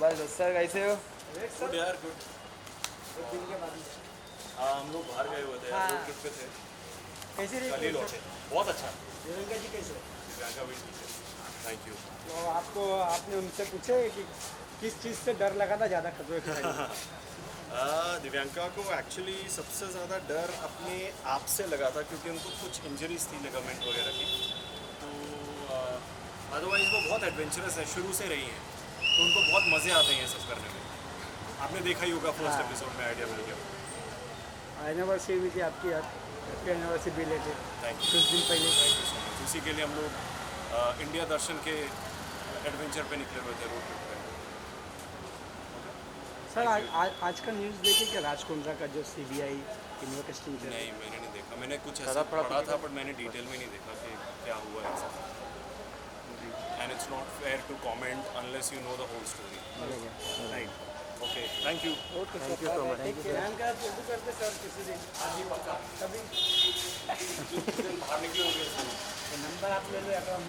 बस सर कैसे हो? गुड यार गुड। दिन के बाद हाँ हम लोग बाहर गए हुए थे यार, रोड ट्रिप पे थे। कैसे रही कल ही लौटे। बहुत अच्छा। प्रियंका जी कैसे? दिव्यांका भी ठीक है। Thank you. तो आपको आपने उनसे पूछे कि किस चीज़ से डर लगा था ज़्यादा खतरे के टाइम? दिव्यांका को एक्चुअली सबसे ज़्यादा डर अपने आप से लगा था क्योंकि उनको कुछ इंजरीज थी लिगामेंट वगैरह की। तो अदरवाइज़ वो बहुत एडवेंचरस है, शुरू से रही हैं, तो उनको बहुत मज़े आते हैं ये सब करने में। आपने देखा ही होगा फर्स्ट हाँ। एपिसोड में आइडिया मिल गया। एनिवर्सरी भी थी आपकी, हैप्पी एनिवर्सरी भी लेते थैंक यू। कुछ दिन पहले। Thank you so much. उसी के लिए हम लोग इंडिया दर्शन के एडवेंचर पे निकले हुए थे, रोड ट्रिप पे। सर आज का न्यूज़ देखिए कि राजकुंद्रा का जो सीबीआई इन्वेस्टिगेशन चल रहा है। नहीं मैंने नहीं देखा, मैंने कुछ ऐसा पढ़ा था बट मैंने डिटेल में नहीं देखा कि क्या हुआ है ऐसा। And it's not fair to comment unless you know the whole story. Right. Okay thank you. Okay thank you so much. Priyanka photo करते सर किसी दिन हाँ जी पक्का। कभी बाहर निकले होंगे। नंबर आप ले लो या तो